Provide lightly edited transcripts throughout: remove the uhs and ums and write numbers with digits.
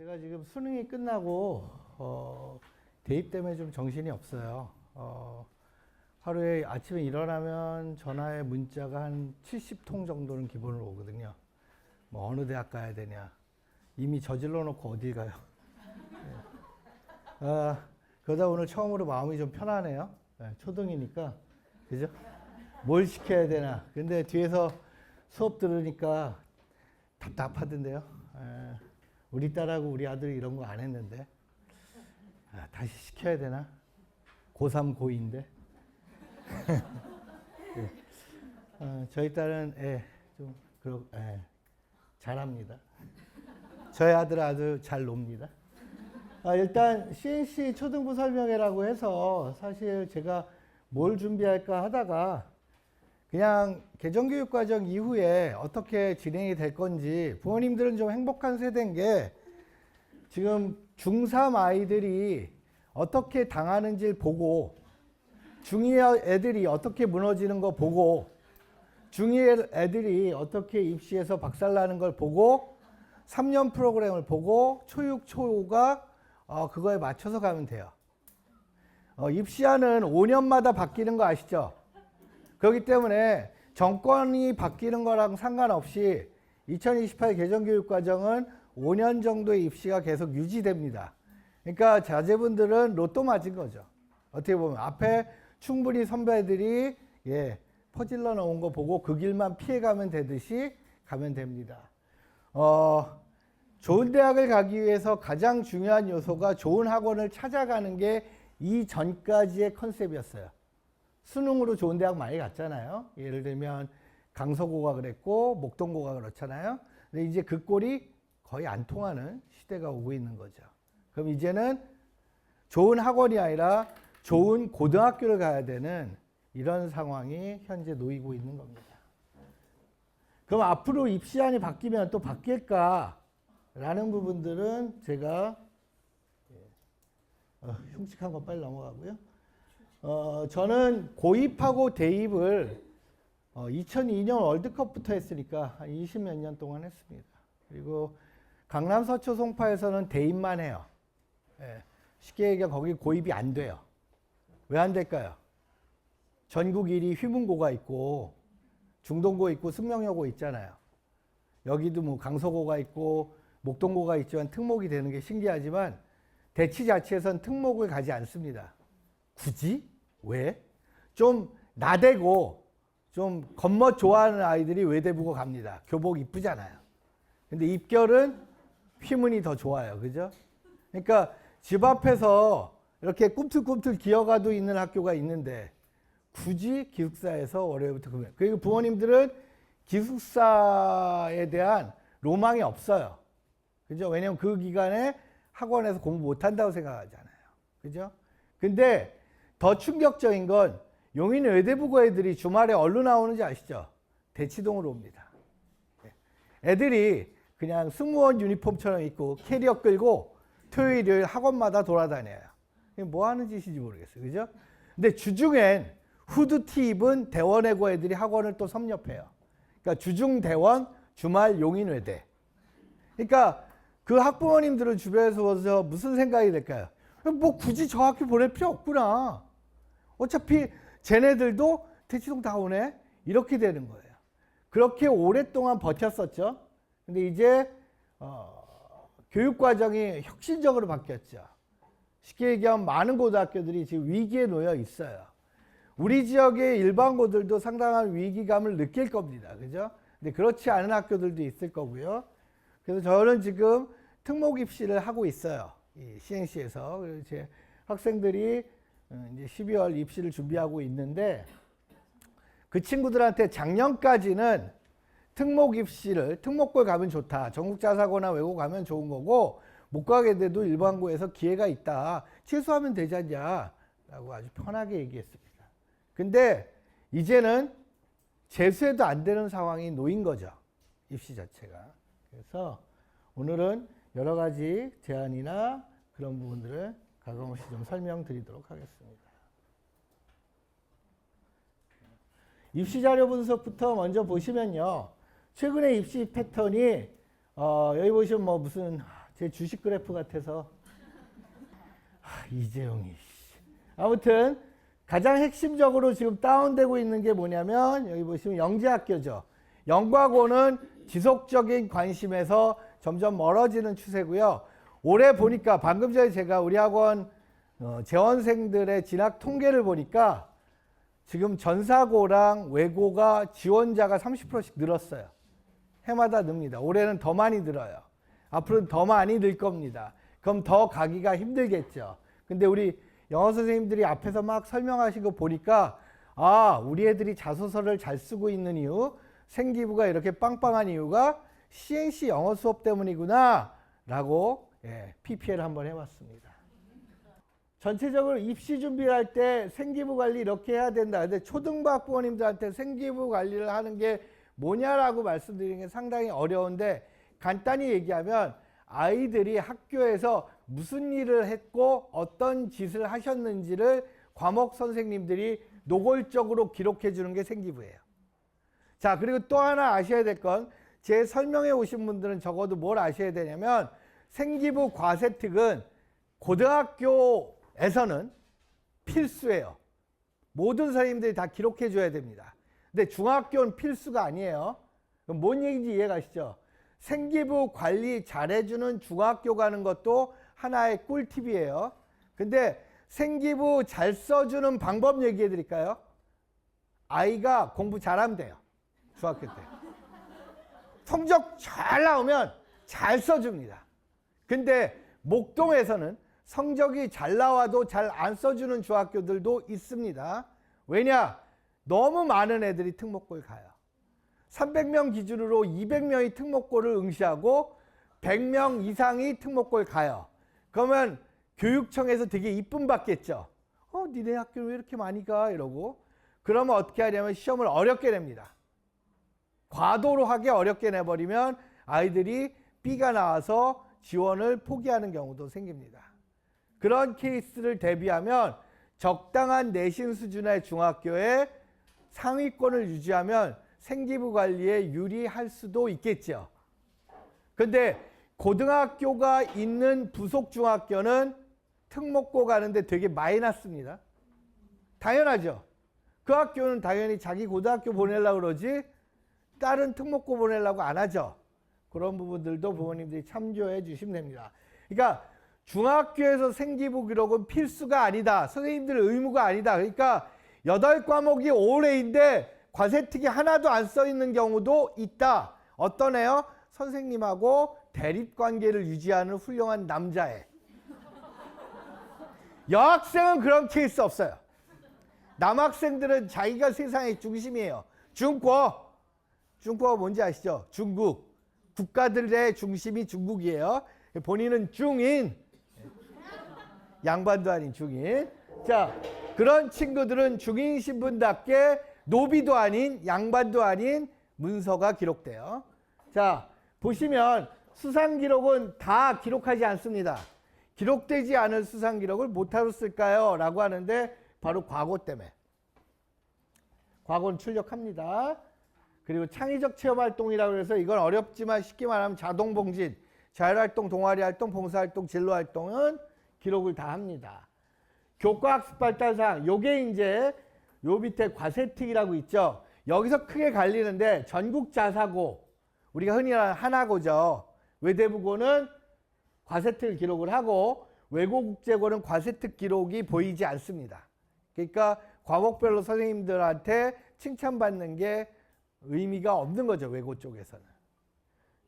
제가 지금 수능이 끝나고 대입 때문에 좀 정신이 없어요. 하루에 아침에 일어나면 전화에 문자가 한 70통 정도는 기본으로 오거든요. 뭐 어느 대학 가야 되냐. 이미 저질러 놓고 어딜 가요. 네. 그러다 오늘 처음으로 마음이 좀 편하네요. 네, 초등이니까. 그죠? 뭘 시켜야 되나. 근데 뒤에서 수업 들으니까 답답하던데요. 우리 딸하고 우리 아들이 이런 거 안 했는데 다시 시켜야 되나? 고3, 고2인데. 저희 딸은 좀 잘합니다. 저희 아들은 아주 잘 놉니다. 일단 CNC 초등부 설명회라고 해서 사실 제가 뭘 준비할까 하다가 그냥 개정교육과정 이후에 어떻게 진행이 될 건지, 부모님들은 좀 행복한 세대인 게 지금 중3 아이들이 어떻게 당하는지를 보고, 중2 애들이 어떻게 무너지는 거 보고, 중2 애들이 어떻게 입시에서 박살나는 걸 보고, 3년 프로그램을 보고 초6, 초5가 그거에 맞춰서 가면 돼요. 입시하는 5년마다 바뀌는 거 아시죠? 그렇기 때문에 정권이 바뀌는 거랑 상관없이 2028 개정교육과정은 5년 정도의 입시가 계속 유지됩니다. 그러니까 자제분들은 로또 맞은 거죠. 어떻게 보면 앞에 충분히 선배들이 퍼질러 놓은 거 보고 그 길만 피해가면 되듯이 가면 됩니다. 좋은 대학을 가기 위해서 가장 중요한 요소가 좋은 학원을 찾아가는 게 이전까지의 컨셉이었어요. 수능으로 좋은 대학 많이 갔잖아요. 예를 들면 강서고가 그랬고 목동고가 그렇잖아요. 근데 이제 그 꼴이 거의 안 통하는 시대가 오고 있는 거죠. 그럼 이제는 좋은 학원이 아니라 좋은 고등학교를 가야 되는 이런 상황이 현재 놓이고 있는 겁니다. 그럼 앞으로 입시안이 바뀌면 또 바뀔까? 라는 부분들은 제가 흉측한 거 빨리 넘어가고요. 저는 고입하고 대입을 2002년 월드컵부터 했으니까 한 20몇 년 동안 했습니다. 그리고 강남 서초 송파에서는 대입만 해요. 쉽게 얘기하면 거기 고입이 안 돼요. 왜 안 될까요? 전국 1위 휘문고가 있고 중동고 있고 승명여고 있잖아요. 여기도 뭐 강서고가 있고 목동고가 있지만 특목이 되는 게 신기하지만 대치자치에선 특목을 가지 않습니다. 굳이? 왜? 좀 나대고 좀 겉멋 좋아하는 아이들이 외대부고 갑니다. 교복 이쁘잖아요. 근데 입결은 휘문이 더 좋아요. 그죠? 그러니까 집 앞에서 이렇게 꿈틀꿈틀 기어가도 있는 학교가 있는데 굳이 기숙사에서 월요일부터 금요일. 그리고 부모님들은 기숙사에 대한 로망이 없어요. 그죠? 왜냐면 그 기간에 학원에서 공부 못한다고 생각하잖아요. 그죠? 근데 더 충격적인 건 용인 외대부고 애들이 주말에 어디로 나오는지 아시죠? 대치동으로 옵니다. 애들이 그냥 승무원 유니폼처럼 입고 캐리어 끌고 토요일, 일요일 학원마다 돌아다녀요. 뭐 하는 짓인지 모르겠어요. 그죠? 근데 주중엔 후드티 입은 대원외고 애들이 학원을 또 섭렵해요. 그러니까 주중 대원, 주말 용인 외대. 그러니까 그 학부모님들은 주변에서 무슨 생각이 될까요? 뭐 굳이 저 학교 보낼 필요 없구나. 어차피 쟤네들도 대치동 다 오네. 이렇게 되는 거예요. 그렇게 오랫동안 버텼었죠. 근데 이제 교육과정이 혁신적으로 바뀌었죠. 쉽게 얘기하면 많은 고등학교들이 지금 위기에 놓여 있어요. 우리 지역의 일반고들도 상당한 위기감을 느낄 겁니다. 그죠? 근데 그렇지 않은 학교들도 있을 거고요. 그래서 저는 지금 특목 입시를 하고 있어요. 이 CNC에서. 그래서 제 학생들이 이제 12월 입시를 준비하고 있는데 그 친구들한테 작년까지는 특목 입시를 특목고에 가면 좋다. 전국자사고나 외고 가면 좋은 거고 못 가게 돼도 일반고에서 기회가 있다. 취소하면 되지 않냐 라고 아주 편하게 얘기했습니다. 근데 이제는 재수해도 안 되는 상황이 놓인 거죠. 입시 자체가. 그래서 오늘은 여러 가지 제안이나 그런 부분들을 가감없이 좀 설명드리도록 하겠습니다. 입시 자료 분석부터 먼저 보시면요. 최근에 입시 패턴이 여기 보시면 뭐 무슨 제 주식 그래프 같아서. 이재용이. 아무튼 가장 핵심적으로 지금 다운되고 있는 게 뭐냐면 여기 보시면 영재학교죠. 영과고는 지속적인 관심에서 점점 멀어지는 추세고요. 올해 보니까 방금 전에 제가 우리 학원 재원생들의 진학 통계를 보니까 지금 전사고랑 외고가 지원자가 30%씩 늘었어요. 해마다 늡니다. 올해는 더 많이 늘어요. 앞으로는 더 많이 늘 겁니다. 그럼 더 가기가 힘들겠죠. 근데 우리 영어 선생님들이 앞에서 막 설명하신 거 보니까 우리 애들이 자소서를 잘 쓰고 있는 이유, 생기부가 이렇게 빵빵한 이유가 CNC 영어 수업 때문이구나 라고 PPL 한번 해봤습니다. 전체적으로 입시 준비를 할 때 생기부 관리 이렇게 해야 된다. 근데 초등부 학부모님들한테 생기부 관리를 하는 게 뭐냐라고 말씀드리는 게 상당히 어려운데 간단히 얘기하면 아이들이 학교에서 무슨 일을 했고 어떤 짓을 하셨는지를 과목 선생님들이 노골적으로 기록해 주는 게 생기부예요. 자, 그리고 또 하나 아셔야 될 건 제 설명해 오신 분들은 적어도 뭘 아셔야 되냐면 생기부 과세특은 고등학교에서는 필수예요. 모든 선생님들이 다 기록해 줘야 됩니다. 근데 중학교는 필수가 아니에요. 그럼 뭔 얘기인지 이해가시죠? 생기부 관리 잘해주는 중학교 가는 것도 하나의 꿀팁이에요. 근데 생기부 잘 써주는 방법 얘기해 드릴까요? 아이가 공부 잘하면 돼요. 중학교 때. 성적 잘 나오면 잘 써줍니다. 근데 목동에서는 성적이 잘 나와도 잘 안 써주는 중학교들도 있습니다. 왜냐? 너무 많은 애들이 특목고에 가요. 300명 기준으로 200명이 특목고를 응시하고 100명 이상이 특목고에 가요. 그러면 교육청에서 되게 이쁨 받겠죠. 니네 학교는 왜 이렇게 많이 가? 이러고. 그러면 어떻게 하냐면 시험을 어렵게 냅니다. 과도로 하게 어렵게 내버리면 아이들이 B가 나와서 지원을 포기하는 경우도 생깁니다. 그런 케이스를 대비하면 적당한 내신 수준의 중학교에 상위권을 유지하면 생기부 관리에 유리할 수도 있겠죠. 근데 고등학교가 있는 부속 중학교는 특목고 가는데 되게 마이너스입니다. 당연하죠. 그 학교는 당연히 자기 고등학교 보내려고 그러지 다른 특목고 보내려고 안 하죠. 그런 부분들도 부모님들이 참조해 주시면 됩니다. 그러니까 중학교에서 생기부 기록은 필수가 아니다. 선생님들 의무가 아니다. 그러니까 8과목이 올해인데 과세특이 하나도 안 써 있는 경우도 있다. 어떤 애요? 선생님하고 대립관계를 유지하는 훌륭한 남자애. 여학생은 그런 케이스 없어요. 남학생들은 자기가 세상의 중심이에요. 중국어가 뭔지 아시죠? 중국. 국가들의 중심이 중국이에요. 본인은 중인. 양반도 아닌 중인. 자, 그런 친구들은 중인 신분답게 노비도 아닌 양반도 아닌 문서가 기록돼요. 자, 보시면 수상 기록은 다 기록하지 않습니다. 기록되지 않은 수상 기록을 못하러 쓸까요? 라고 하는데 바로 과거 때문에. 과거는 출력합니다. 그리고 창의적 체험활동이라고 해서 이건 어렵지만 쉽게 말하면 자동봉진, 자율활동, 동아리활동, 봉사활동, 진로활동은 기록을 다 합니다. 교과학습 발달사항, 요게 이제 요 밑에 과세특이라고 있죠. 여기서 크게 갈리는데 전국자사고, 우리가 흔히 말하는 하나고죠. 외대부고는 과세특 기록을 하고 외고국제고는 과세특 기록이 보이지 않습니다. 그러니까 과목별로 선생님들한테 칭찬받는 게 의미가 없는 거죠. 외고 쪽에서는.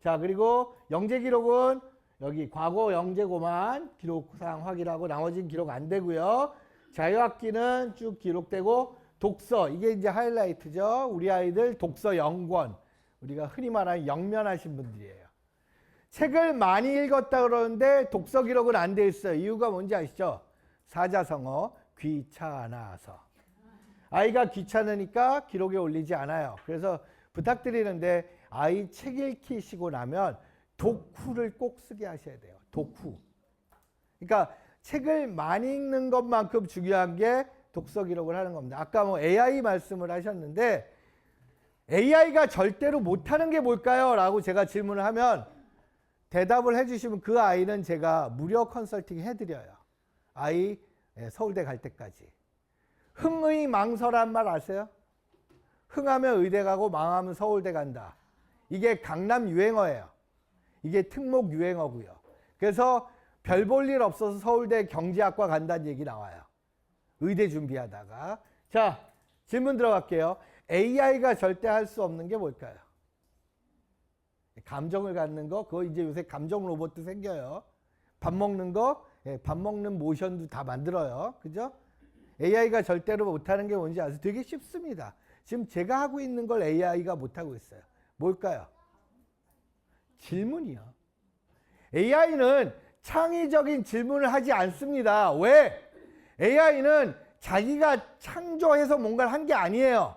자, 그리고 영재 기록은 여기 과거 영재고만 기록사항 확인하고 나머지는 기록 안 되고요. 자유학기는 쭉 기록되고 독서, 이게 이제 하이라이트죠. 우리 아이들 독서 영권, 우리가 흔히 말하는 영면하신 분들이에요. 책을 많이 읽었다 그러는데 독서 기록은 안 돼 있어요. 이유가 뭔지 아시죠? 사자성어, 귀찮아서. 아이가 귀찮으니까 기록에 올리지 않아요. 그래서 부탁드리는데 아이 책 읽히시고 나면 독후를 꼭 쓰게 하셔야 돼요. 독후. 그러니까 책을 많이 읽는 것만큼 중요한 게 독서 기록을 하는 겁니다. 아까 뭐 AI 말씀을 하셨는데 AI가 절대로 못하는 게 뭘까요? 라고 제가 질문을 하면 대답을 해주시면 그 아이는 제가 무료 컨설팅 해드려요. 아이 서울대 갈 때까지. 흥의망설한 말 아세요? 흥하면 의대 가고 망하면 서울대 간다. 이게 강남 유행어예요. 이게 특목 유행어고요. 그래서 별 볼 일 없어서 서울대 경제학과 간다는 얘기 나와요. 의대 준비하다가. 자, 질문 들어갈게요. AI가 절대 할 수 없는 게 뭘까요? 감정을 갖는 거, 그거 이제 요새 감정 로봇도 생겨요. 밥 먹는 거, 밥 먹는 모션도 다 만들어요. 그죠? AI가 절대로 못하는 게 뭔지 아세요? 되게 쉽습니다. 지금 제가 하고 있는 걸 AI가 못하고 있어요. 뭘까요? 질문이요. AI는 창의적인 질문을 하지 않습니다. 왜? AI는 자기가 창조해서 뭔가를 한 게 아니에요.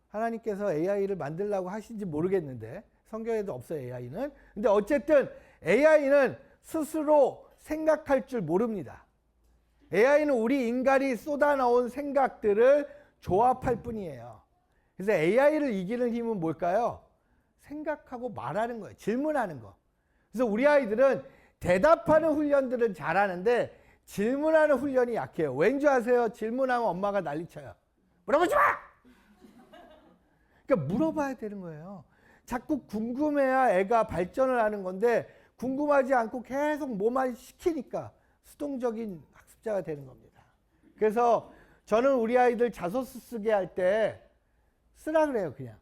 하나님께서 AI를 만들라고 하신지 모르겠는데 성경에도 없어요, AI는. 근데 어쨌든 AI는 스스로 생각할 줄 모릅니다. AI는 우리 인간이 쏟아넣은 생각들을 조합할 뿐이에요. 그래서 AI를 이기는 힘은 뭘까요? 생각하고 말하는 거예요. 질문하는 거. 그래서 우리 아이들은 대답하는 훈련들은 잘하는데 질문하는 훈련이 약해요. 왠지 아세요? 질문하면 엄마가 난리쳐요. 물어보지 마! 그러니까 물어봐야 되는 거예요. 자꾸 궁금해야 애가 발전을 하는 건데 궁금하지 않고 계속 뭐만 시키니까 수동적인 학습자가 되는 겁니다. 그래서 저는 우리 아이들 자소서 쓰게 할 때 쓰라 그래요. 그냥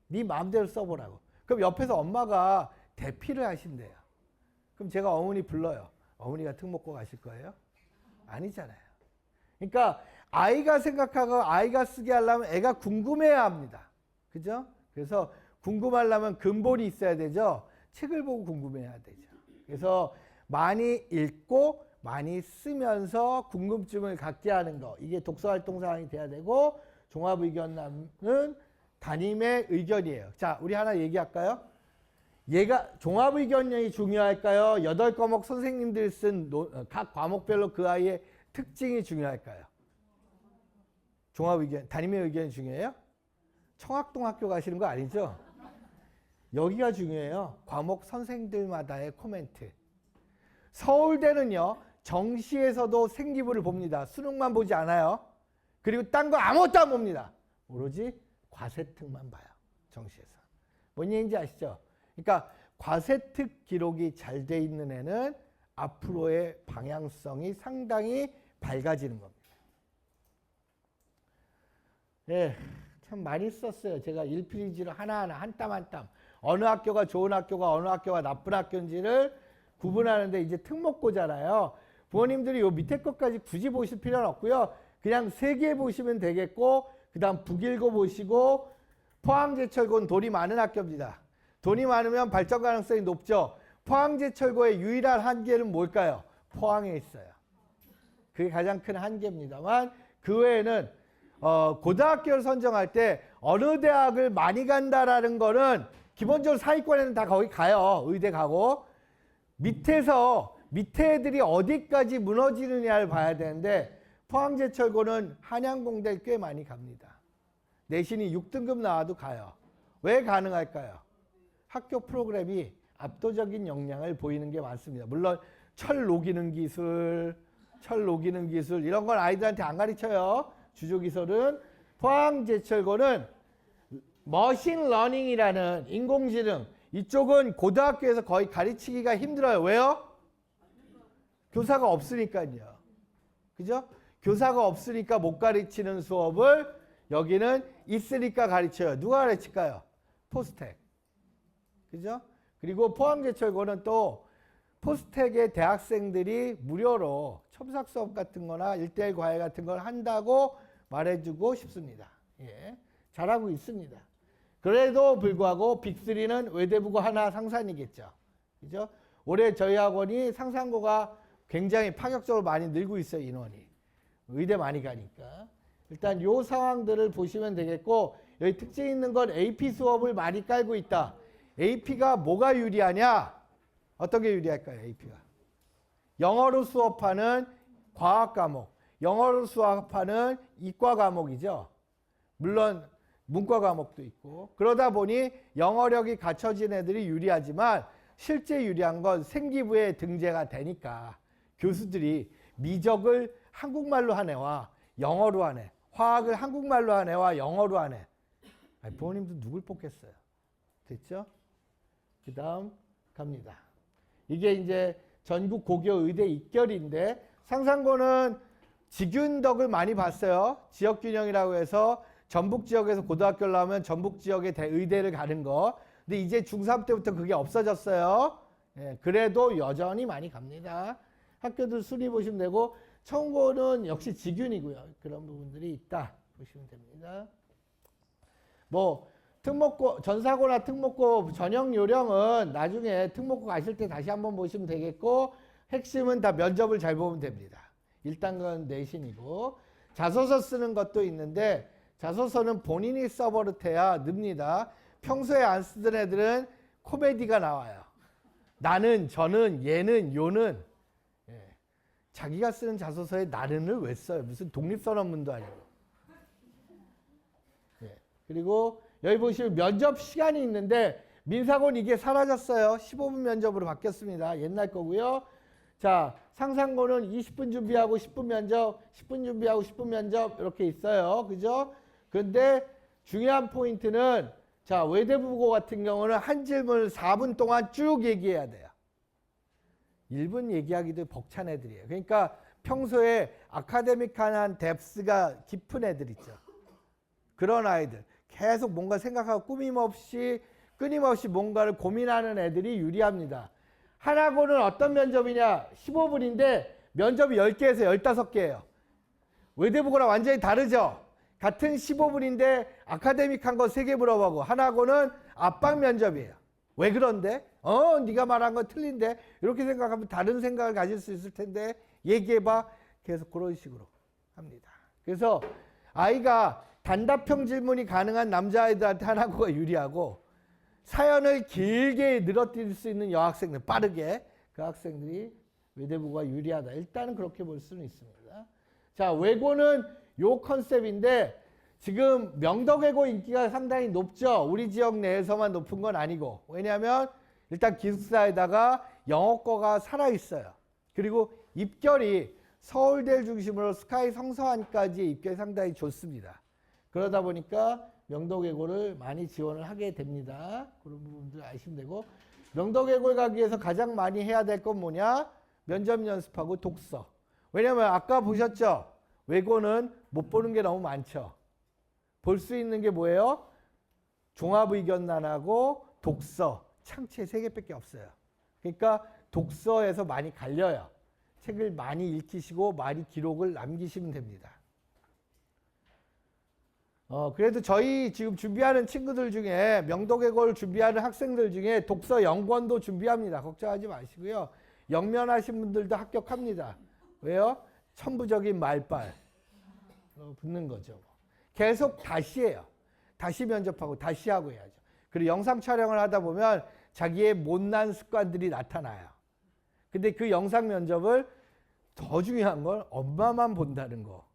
네 마음대로 써보라고. 그럼 옆에서 엄마가 대피를 하신대요. 그럼 제가 어머니 불러요. 어머니가 특목고 가실 거예요? 아니잖아요. 그러니까 아이가 생각하고 아이가 쓰게 하려면 애가 궁금해야 합니다. 그죠? 그래서 궁금하려면 근본이 있어야 되죠. 책을 보고 궁금해야 되죠. 그래서 많이 읽고 많이 쓰면서 궁금증을 갖게 하는 거. 이게 독서활동 사항이 돼야 되고 종합의견남은 담임의 의견이에요. 자, 우리 하나 얘기할까요? 얘가 종합의견이 중요할까요? 8과목 선생님들 쓴 각 과목별로 그 아이의 특징이 중요할까요? 종합의견, 담임의 의견이 중요해요? 청학동학교 가시는 거 아니죠? 여기가 중요해요. 과목 선생들마다의 코멘트. 서울대는요. 정시에서도 생기부를 봅니다. 수능만 보지 않아요. 그리고 딴 거 아무것도 안 봅니다. 오로지 과세특만 봐요. 정시에서. 뭔 얘기인지 아시죠? 그러니까 과세특 기록이 잘 돼 있는 애는 앞으로의 방향성이 상당히 밝아지는 겁니다. 네, 참 많이 썼어요. 제가 1페이지를 하나하나 한 땀 한 땀. 어느 학교가 좋은 학교가 어느 학교가 나쁜 학교인지를 구분하는데 이제 특목고잖아요. 부모님들이 요 밑에 것까지 굳이 보실 필요는 없고요. 그냥 3개 보시면 되겠고 그 다음 북일고 보시고 포항제철고는 돈이 많은 학교입니다. 돈이 많으면 발전 가능성이 높죠. 포항제철고의 유일한 한계는 뭘까요? 포항에 있어요. 그게 가장 큰 한계입니다만 그 외에는 고등학교를 선정할 때 어느 대학을 많이 간다라는 거는 기본적으로 사위권에는 다 거기 가요. 의대 가고 밑에 애들이 어디까지 무너지느냐를 봐야 되는데 포항제철고는 한양공대를 꽤 많이 갑니다. 내신이 6등급 나와도 가요. 왜 가능할까요? 학교 프로그램이 압도적인 역량을 보이는 게 많습니다. 물론 철 녹이는 기술 이런 건 아이들한테 안 가르쳐요. 주조기술은. 포항제철고는 머신러닝이라는 인공지능, 이쪽은 고등학교에서 거의 가르치기가 힘들어요. 왜요? 교사가 없으니까요. 그죠? 교사가 없으니까 못 가르치는 수업을 여기는 있으니까 가르쳐요. 누가 가르칠까요? 포스텍. 그죠? 그리고 포항제철고는 또 포스텍의 대학생들이 무료로 첨삭 수업 같은 거나 1:1 과외 같은 걸 한다고 말해주고 싶습니다. 예, 잘하고 있습니다. 그래도 불구하고 빅3는 외대부고 하나 상산이겠죠. 그죠? 올해 저희 학원이 상산고가 굉장히 파격적으로 많이 늘고 있어요. 인원이. 의대 많이 가니까. 일단 요 상황들을 보시면 되겠고 여기 특징 있는 건 AP 수업을 많이 깔고 있다. AP가 뭐가 유리하냐? 어떤 게 유리할까요? AP가. 영어로 수업하는 과학 과목, 영어로 수업하는 이과 과목이죠. 물론 문과 과목도 있고 그러다 보니 영어력이 갖춰진 애들이 유리하지만 실제 유리한 건 생기부에 등재가 되니까 교수들이 미적을 한국말로 한 애와 영어로 한 애, 화학을 한국말로 한 애와 영어로 한 애. 부모님도 누굴 뽑겠어요? 됐죠? 그 다음 갑니다. 이게 이제 전국 고교 의대 입결인데 상상고는 직윤덕을 많이 봤어요. 지역균형이라고 해서 전북 지역에서 고등학교를 나오면 전북 지역의 의대를 가는 거. 근데 이제 중3 때부터 그게 없어졌어요. 예, 그래도 여전히 많이 갑니다. 학교들 순위 보시면 되고 청고는 역시 직윤이고요. 그런 부분들이 있다 보시면 됩니다. 뭐 특목고, 전사고나 특목고 전형 요령은 나중에 특목고 가실 때 다시 한번 보시면 되겠고 핵심은 다 면접을 잘 보면 됩니다. 일단 그건 내신이고 자소서 쓰는 것도 있는데 자소서는 본인이 써버릇해야 늡니다. 평소에 안 쓰던 애들은 코미디가 나와요. 나는, 저는, 얘는, 요는. 예. 자기가 쓰는 자소서에 나는을 왜 써요? 무슨 독립선언문도 아니고. 예. 그리고 여기 보시면 면접 시간이 있는데 민사고는 이게 사라졌어요. 15분 면접으로 바뀌었습니다. 옛날 거고요. 자, 상상고는 20분 준비하고 10분 면접, 10분 준비하고 10분 면접 이렇게 있어요. 그죠? 근데 중요한 포인트는 자, 외대부고 같은 경우는 한 질문을 4분 동안 쭉 얘기해야 돼요. 1분 얘기하기도 벅찬 애들이에요. 그러니까 평소에 아카데믹한 뎁스가 깊은 애들 있죠. 그런 아이들. 계속 뭔가 생각하고 끊임없이 뭔가를 고민하는 애들이 유리합니다. 하나고는 어떤 면접이냐? 15분인데 면접이 10개에서 15개예요. 외대부고랑 완전히 다르죠? 같은 15분인데 아카데믹한 거 3개 물어보고 하나고는 압박 면접이에요. 왜 그런데? 네가 말한 건 틀린데? 이렇게 생각하면 다른 생각을 가질 수 있을 텐데 얘기해봐. 계속 그런 식으로 합니다. 그래서 아이가 단답형 질문이 가능한 남자아이들한테 하나고가 유리하고 사연을 길게 늘어뜨릴 수 있는 여학생들, 빠르게 그 학생들이 외대부고가 유리하다. 일단은 그렇게 볼 수는 있습니다. 자, 외고는 요 컨셉인데 지금 명덕외고 인기가 상당히 높죠. 우리 지역 내에서만 높은 건 아니고. 왜냐하면 일단 기숙사에다가 영어과가 살아있어요. 그리고 입결이 서울대를 중심으로 스카이 성서안까지의 입결이 상당히 좋습니다. 그러다 보니까 명덕외고를 많이 지원을 하게 됩니다. 그런 부분들 아시면 되고 명덕외고에 가기 위해서 가장 많이 해야 될 건 뭐냐? 면접 연습하고 독서. 왜냐하면 아까 보셨죠? 외고는 못 보는 게 너무 많죠. 볼 수 있는 게 뭐예요? 종합의견란하고 독서, 창체 3개밖에 없어요. 그러니까 독서에서 많이 갈려요. 책을 많이 읽히시고 많이 기록을 남기시면 됩니다. 그래도 저희 지금 준비하는 친구들 중에 명덕외고를 준비하는 학생들 중에 독서 영권도 준비합니다. 걱정하지 마시고요. 영면하신 분들도 합격합니다. 왜요? 천부적인 말빨 붙는 거죠. 계속 다시 해요. 다시 면접하고 다시 하고 해야죠. 그리고 영상 촬영을 하다 보면 자기의 못난 습관들이 나타나요. 근데 그 영상 면접을 더 중요한 건 엄마만 본다는 거.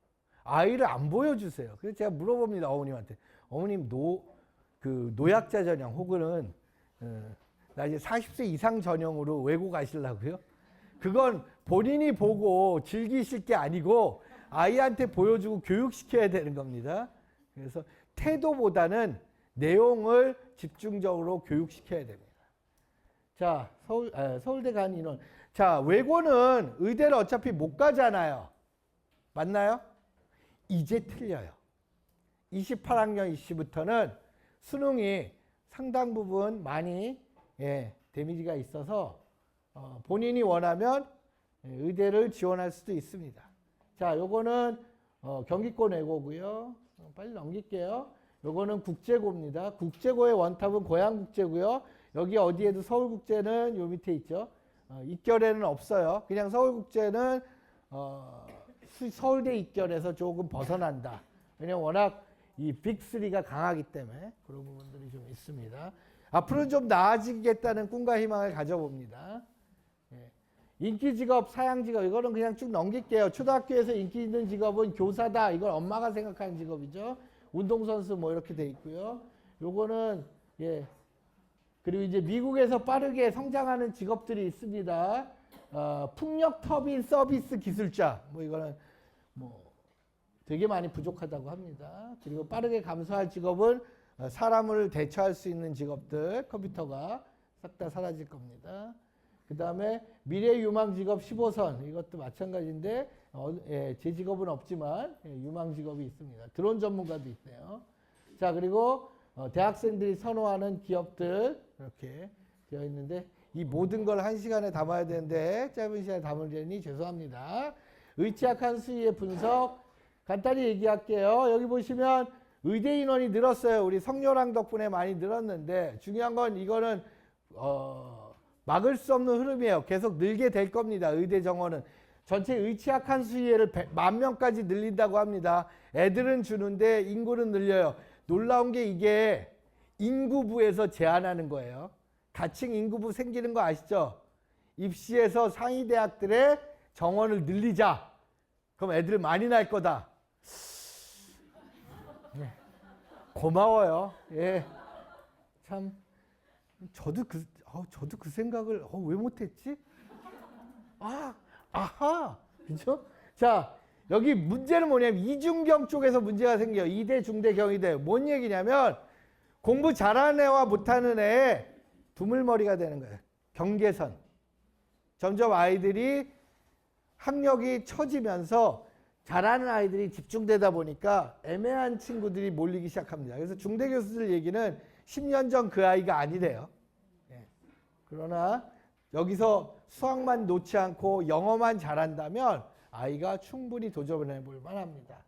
아이를 안 보여주세요. 그래서 제가 물어봅니다. 어머님한테. 어머님 노약자 전형 혹은 나 이제 40세 이상 전형으로 외고 가시려고요? 그건 본인이 보고 즐기실 게 아니고 아이한테 보여주고 교육시켜야 되는 겁니다. 그래서 태도보다는 내용을 집중적으로 교육시켜야 됩니다. 자, 서울대 간 인원. 자, 외고는 의대를 어차피 못 가잖아요. 맞나요? 이제 틀려요. 28학년 이시부터는 수능이 상당 부분 많이 데미지가 있어서 본인이 원하면 의대를 지원할 수도 있습니다. 자, 요거는 경기권 외고고요. 빨리 넘길게요. 요거는 국제고입니다. 국제고의 원탑은 고양국제고요. 여기 어디에도 서울국제는 요 밑에 있죠. 입결에는 없어요. 그냥 서울국제는 서울대 입결에서 조금 벗어난다. 왜냐면 워낙 이 빅3가 강하기 때문에 그런 부분들이 좀 있습니다. 앞으로는 좀 나아지겠다는 꿈과 희망을 가져봅니다. 인기 직업, 사양 직업 이거는 그냥 쭉 넘길게요. 초등학교에서 인기 있는 직업은 교사다. 이건 엄마가 생각하는 직업이죠. 운동선수 뭐 이렇게 돼 있고요. 요거는 그리고 이제 미국에서 빠르게 성장하는 직업들이 있습니다. 풍력 터빈 서비스 기술자. 뭐 이거는 뭐 되게 많이 부족하다고 합니다. 그리고 빠르게 감소할 직업은 사람을 대처할 수 있는 직업들, 컴퓨터가 싹 다 사라질 겁니다. 그 다음에 미래 유망 직업 15선. 이것도 마찬가지인데, 제 직업은 없지만 유망 직업이 있습니다. 드론 전문가도 있네요. 자, 그리고 대학생들이 선호하는 기업들 이렇게 되어 있는데 이 모든 걸 한 시간에 담아야 되는데 짧은 시간에 담으려니 죄송합니다. 의치학한 수위의 분석 간단히 얘기할게요. 여기 보시면 의대 인원이 늘었어요. 우리 성렬랑 덕분에 많이 늘었는데 중요한 건 이거는 막을 수 없는 흐름이에요. 계속 늘게 될 겁니다. 의대 정원은. 전체 의치학한 수위를 10,000명까지 늘린다고 합니다. 애들은 주는데 인구는 늘려요. 놀라운 게 이게 인구부에서 제한하는 거예요. 가칭 인구부 생기는 거 아시죠? 입시에서 상위 대학들의 정원을 늘리자. 그럼 애들 많이 날 거다. 네. 고마워요. 예. 참 저도 그 생각을 왜 못했지? 아하, 그렇죠? 자, 여기 문제는 뭐냐면 이중경 쪽에서 문제가 생겨요. 이대, 중대, 경희대. 뭔 얘기냐면 공부 잘하는 애와 못하는 애 두물머리가 되는 거예요. 경계선. 점점 아이들이 학력이 처지면서 잘하는 아이들이 집중되다 보니까 애매한 친구들이 몰리기 시작합니다. 그래서 중대 교수들 얘기는 10년 전 그 아이가 아니래요. 예. 그러나 여기서 수학만 놓지 않고 영어만 잘한다면 아이가 충분히 도전해 볼 만합니다.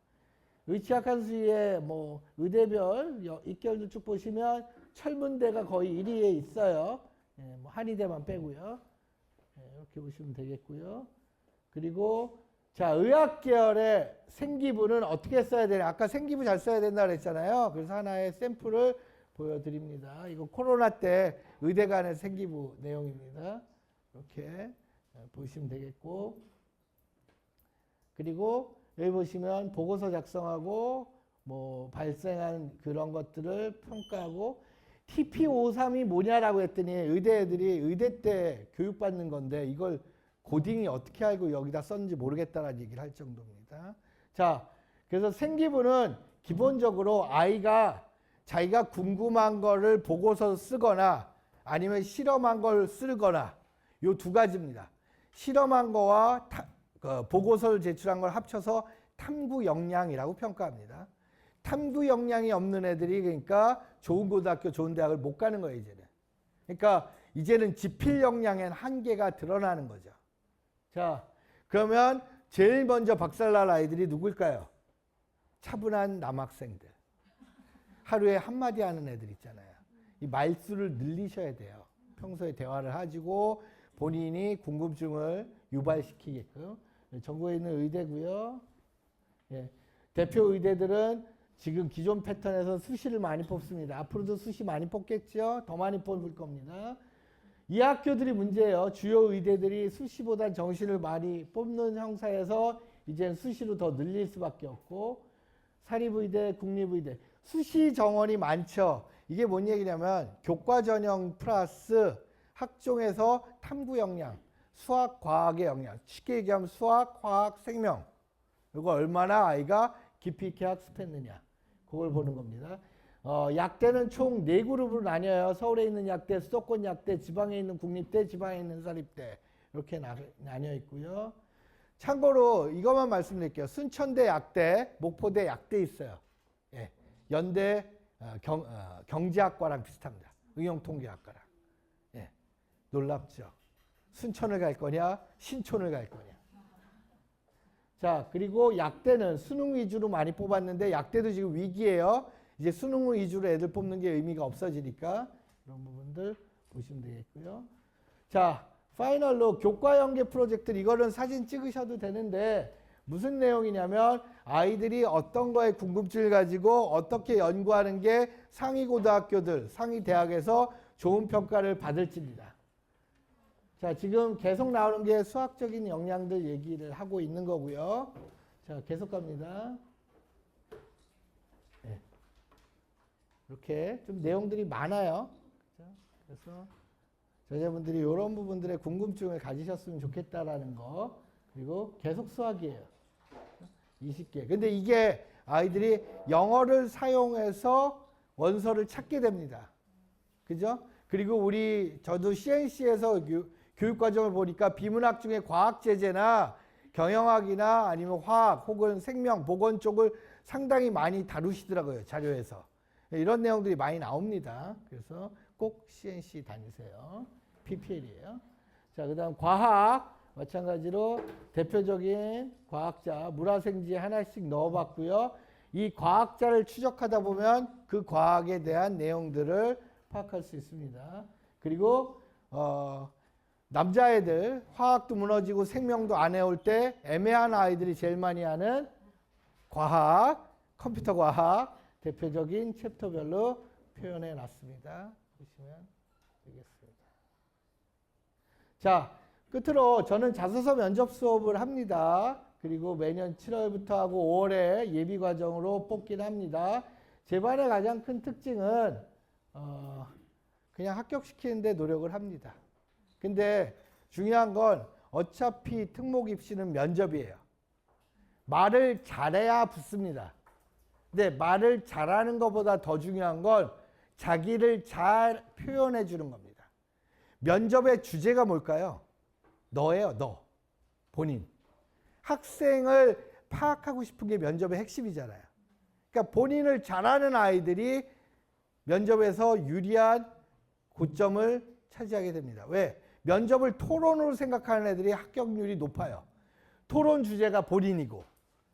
의치학한 수위의 뭐 의대별 입결도 쭉 보시면 철문대가 거의 1위에 있어요. 예, 뭐 한의대만 빼고요. 예, 이렇게 보시면 되겠고요. 그리고 자, 의학계열의 생기부는 어떻게 써야 되냐? 아까 생기부 잘 써야 된다 그랬잖아요. 그래서 하나의 샘플을 보여드립니다. 이거 코로나 때 의대 간의 생기부 내용입니다. 이렇게 보시면 되겠고, 그리고 여기 보시면 보고서 작성하고 뭐 발생한 그런 것들을 평가하고 TP53이 뭐냐라고 했더니 의대 애들이 의대 때 교육받는 건데 이걸 고딩이 어떻게 알고 여기다 썼는지 모르겠다라는 얘기를 할 정도입니다. 자, 그래서 생기부는 기본적으로 아이가 자기가 궁금한 거를 보고서 쓰거나 아니면 실험한 걸 쓰거나 요 두 가지입니다. 실험한 거와 보고서를 제출한 걸 합쳐서 탐구 역량이라고 평가합니다. 탐구 역량이 없는 애들이 그러니까 좋은 고등학교, 좋은 대학을 못 가는 거예요, 이제는. 그러니까 이제는 지필 역량엔 한계가 드러나는 거죠. 자, 그러면 제일 먼저 박살날 아이들이 누굴까요? 차분한 남학생들. 하루에 한마디 하는 애들 있잖아요. 이 말수를 늘리셔야 돼요. 평소에 대화를 하시고 본인이 궁금증을 유발시키게끔. 전국에 있는 의대고요. 예. 대표 의대들은 지금 기존 패턴에서 수시를 많이 뽑습니다. 앞으로도 수시 많이 뽑겠죠? 더 많이 뽑을 겁니다. 이 학교들이 문제예요. 주요 의대들이 수시보다 정시를 많이 뽑는 형사에서 이제는 수시로 더 늘릴 수밖에 없고 사립의대, 국립의대. 수시 정원이 많죠. 이게 뭔 얘기냐면 교과 전형 플러스 학종에서 탐구 역량, 수학, 과학의 역량. 쉽게 얘기하면 수학, 화학, 생명. 이거 얼마나 아이가 깊이 있게 학습했느냐. 그걸 보는 겁니다. 약대는 총 4그룹으로 나뉘어요. 서울에 있는 약대, 수도권 약대, 지방에 있는 국립대, 지방에 있는 사립대. 이렇게 나뉘어 있고요. 참고로 이것만 말씀드릴게요. 순천대 약대, 목포대 약대 있어요. 예. 연대 경제학과랑 비슷합니다. 응용통계학과랑. 예. 놀랍죠. 순천을 갈 거냐, 신촌을 갈 거냐. 자, 그리고 약대는 수능 위주로 많이 뽑았는데 약대도 지금 위기예요. 이제 수능 위주로 애들 뽑는 게 의미가 없어지니까 이런 부분들 보시면 되겠고요. 자, 파이널로 교과 연계 프로젝트 이거는 사진 찍으셔도 되는데 무슨 내용이냐면 아이들이 어떤 거에 궁금증을 가지고 어떻게 연구하는 게 상위 고등학교들, 상위 대학에서 좋은 평가를 받을지입니다. 자, 지금 계속 나오는 게 수학적인 역량들 얘기를 하고 있는 거고요. 자, 계속 갑니다. 네. 이렇게 좀 내용들이 많아요. 그래서 저자분들이 이런 부분들의 궁금증을 가지셨으면 좋겠다라는 거. 그리고 계속 수학이에요. 20개. 근데 이게 아이들이 영어를 사용해서 원서를 찾게 됩니다. 그죠? 그리고 저도 CNC에서 교육과정을 보니까 비문학 중에 과학제재나 경영학이나 아니면 화학 혹은 생명, 보건 쪽을 상당히 많이 다루시더라고요. 자료에서. 이런 내용들이 많이 나옵니다. 그래서 꼭 CNC 다니세요. PPL이에요. 자, 그 다음 과학. 마찬가지로 대표적인 과학자, 물화생지 하나씩 넣어봤고요. 이 과학자를 추적하다 보면 그 과학에 대한 내용들을 파악할 수 있습니다. 그리고 남자애들 화학도 무너지고 생명도 안 해올 때 애매한 아이들이 제일 많이 하는 과학, 컴퓨터 과학 대표적인 챕터별로 표현해 놨습니다. 보시면 되겠습니다. 자, 끝으로 저는 자소서 면접 수업을 합니다. 그리고 매년 7월부터 하고 5월에 예비 과정으로 뽑긴 합니다. 제 반의 가장 큰 특징은 그냥 합격시키는데 노력을 합니다. 근데 중요한 건 어차피 특목 입시는 면접이에요. 말을 잘해야 붙습니다. 근데 말을 잘하는 것보다 더 중요한 건 자기를 잘 표현해 주는 겁니다. 면접의 주제가 뭘까요? 너예요, 너. 본인. 학생을 파악하고 싶은 게 면접의 핵심이잖아요. 그러니까 본인을 잘하는 아이들이 면접에서 유리한 고점을 차지하게 됩니다. 왜? 면접을 토론으로 생각하는 애들이 합격률이 높아요. 토론 주제가 본인이고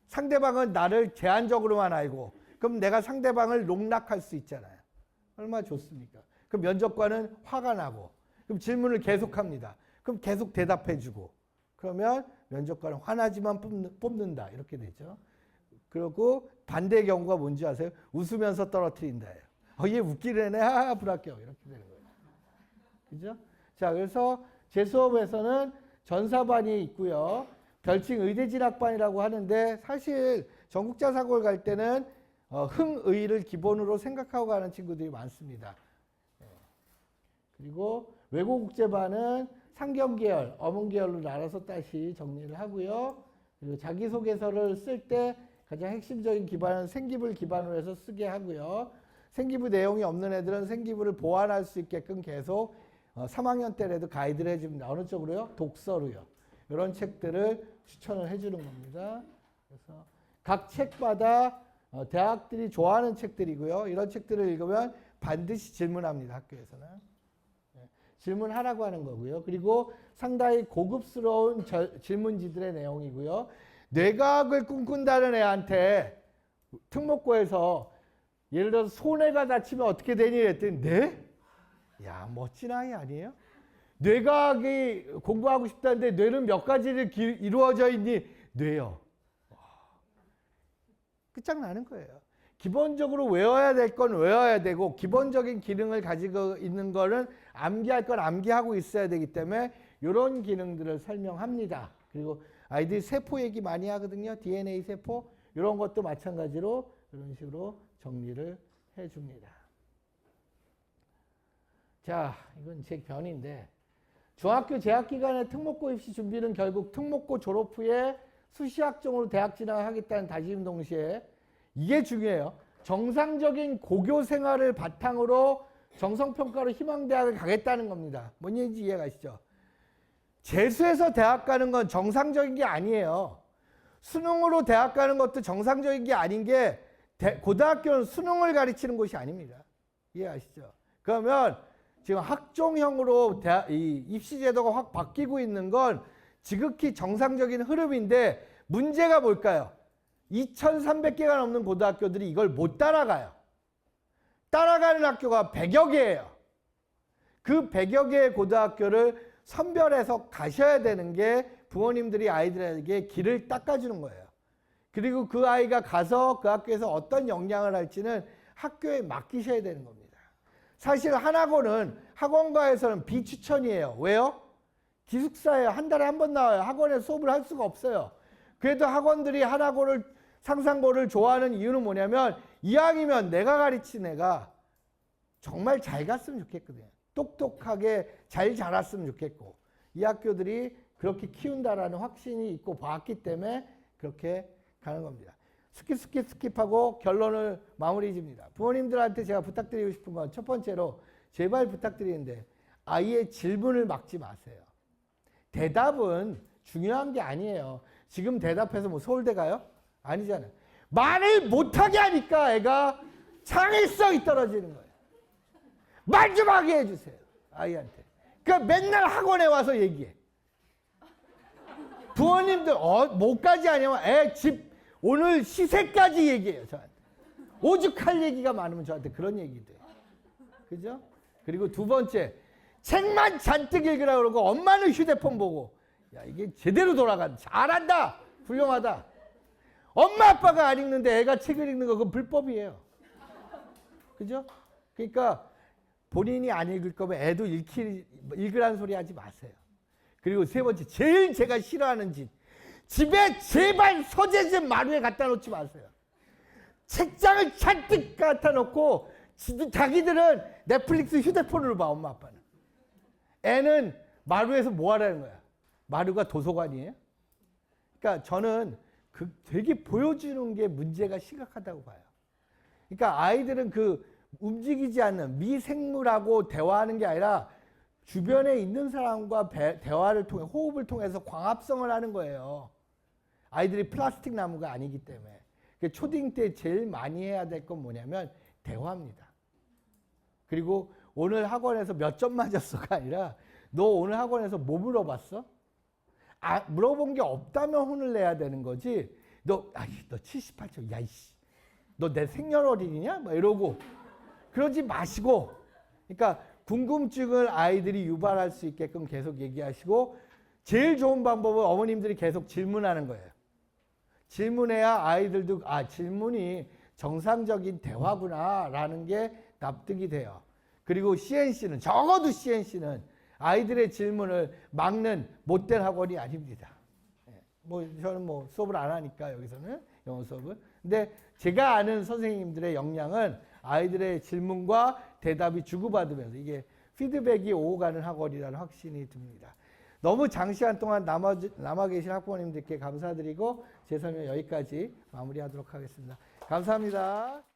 상대방은 나를 제한적으로만 알고 그럼 내가 상대방을 농락할 수 있잖아요. 얼마나 좋습니까? 그럼 면접관은 화가 나고 그럼 질문을 계속합니다. 그럼 계속 대답해주고 그러면 면접관은 화나지만 뽑는다 이렇게 되죠. 그리고 반대 경우가 뭔지 아세요? 웃으면서 떨어뜨린다예요. 얘 웃기려네. 불합격 이렇게 되는 거예요. 그죠? 자, 그래서 제 수업에서는 전사반이 있고요. 별칭 의대진학반이라고 하는데 사실 전국자 사고를 갈 때는 흥의를 기본으로 생각하고 가는 친구들이 많습니다. 그리고 외고국제반은 상경계열, 어문계열로 나눠서 다시 정리를 하고요. 그리고 자기소개서를 쓸 때 가장 핵심적인 기반은 생기부를 기반으로 해서 쓰게 하고요. 생기부 내용이 없는 애들은 생기부를 보완할 수 있게끔 계속 3학년 때라도 가이드를 해줍니다. 어느 쪽으로요? 독서로요. 이런 책들을 추천을 해주는 겁니다. 그래서 각 책마다 대학들이 좋아하는 책들이고요. 이런 책들을 읽으면 반드시 질문합니다. 학교에서는. 질문하라고 하는 거고요. 그리고 상당히 고급스러운 질문지들의 내용이고요. 뇌과학을 꿈꾼다는 애한테 특목고에서 예를 들어서 손해가 다치면 어떻게 되니? 했더니 네? 야, 멋진 아이 아니에요? 뇌과학이 공부하고 싶다는데 뇌는 몇 가지를 이루어져 있니? 뇌요. 끝장나는 거예요. 기본적으로 외워야 될 건 외워야 되고 기본적인 기능을 가지고 있는 거는 암기할 건 암기하고 있어야 되기 때문에 이런 기능들을 설명합니다. 그리고 아이들이 세포 얘기 많이 하거든요. DNA 세포 이런 것도 마찬가지로 이런 식으로 정리를 해줍니다. 자, 이건 제 변인데 중학교 재학기간의 특목고 입시 준비는 결국 특목고 졸업 후에 수시학종으로 대학 진학하겠다는 다짐 동시에 이게 중요해요. 정상적인 고교 생활을 바탕으로 정성평가로 희망대학을 가겠다는 겁니다. 뭔 얘기인지 이해가시죠? 재수해서 대학 가는 건 정상적인 게 아니에요. 수능으로 대학 가는 것도 정상적인 게 아닌 게 고등학교는 수능을 가르치는 곳이 아닙니다. 이해하시죠? 그러면 지금 학종형으로 이 입시제도가 확 바뀌고 있는 건 지극히 정상적인 흐름인데 문제가 뭘까요? 2,300개가 넘는 고등학교들이 이걸 못 따라가요. 따라가는 학교가 100여 개예요. 그 100여 개의 고등학교를 선별해서 가셔야 되는 게 부모님들이 아이들에게 길을 닦아주는 거예요. 그리고 그 아이가 가서 그 학교에서 어떤 역량을 할지는 학교에 맡기셔야 되는 겁니다. 사실 한 학원은 학원가에서는 비추천이에요. 왜요? 기숙사에 한 달에 한 번 나와요. 학원에 수업을 할 수가 없어요. 그래도 학원들이 한 학원을 상상고를 좋아하는 이유는 뭐냐면 이왕이면 내가 가르친 애가 정말 잘 갔으면 좋겠거든요. 똑똑하게 잘 자랐으면 좋겠고 이 학교들이 그렇게 키운다라는 확신이 있고 봤기 때문에 그렇게 가는 겁니다. 스킵하고 결론을 마무리 집니다. 부모님들한테 제가 부탁드리고 싶은 건 첫 번째로 제발 부탁드리는데 아이의 질문을 막지 마세요. 대답은 중요한 게 아니에요. 지금 대답해서 뭐 서울대 가요? 아니잖아요. 말을 못하게 하니까 애가 창의성이 떨어지는 거예요. 말 좀 하게 해주세요. 아이한테. 그러니까 맨날 학원에 와서 얘기해. 부모님들 뭐까지 하냐면 애 집 오늘 시세까지 얘기해요. 저한테. 오죽할 얘기가 많으면 저한테 그런 얘기도 해요. 그죠? 그리고 두 번째 책만 잔뜩 읽으라 그러고 엄마는 휴대폰 보고 야 이게 제대로 돌아간다. 잘한다. 훌륭하다. 엄마 아빠가 안 읽는데 애가 책을 읽는 거 그건 불법이에요. 그죠? 그러니까 본인이 안 읽을 거면 애도 읽으라는 소리 하지 마세요. 그리고 세 번째 제일 제가 싫어하는 짓. 집에 제발 서재 좀 마루에 갖다 놓지 마세요. 책장을 잔뜩 갖다 놓고 자기들은 넷플릭스 휴대폰으로 봐. 엄마 아빠는. 애는 마루에서 뭐 하라는 거야. 마루가 도서관이에요. 그러니까 저는 되게 보여주는 게 문제가 심각하다고 봐요. 그러니까 아이들은 움직이지 않는 미생물하고 대화하는 게 아니라 주변에 있는 사람과 대화를 통해 호흡을 통해서 광합성을 하는 거예요. 아이들이 플라스틱 나무가 아니기 때문에. 초딩 때 제일 많이 해야 될 건 뭐냐면 대화입니다. 그리고 오늘 학원에서 몇 점 맞았어가 아니라 너 오늘 학원에서 뭐 물어봤어? 물어본 게 없다면 혼을 내야 되는 거지. 너 78점. 야 이씨. 너 내 생년월일이냐? 막 이러고 그러지 마시고. 그러니까 궁금증을 아이들이 유발할 수 있게끔 계속 얘기하시고 제일 좋은 방법은 어머님들이 계속 질문하는 거예요. 질문해야 아이들도 질문이 정상적인 대화구나라는 게 납득이 돼요. 그리고 CNC는 적어도 CNC는 아이들의 질문을 막는 못된 학원이 아닙니다. 저는 수업을 안 하니까 여기서는 영어 수업을. 근데 제가 아는 선생님들의 역량은 아이들의 질문과 대답이 주고받으면서 이게 피드백이 오고 가는 학원이라는 확신이 듭니다. 너무 장시간 동안 남아 계신 학부모님들께 감사드리고 제 설명 여기까지 마무리하도록 하겠습니다. 감사합니다.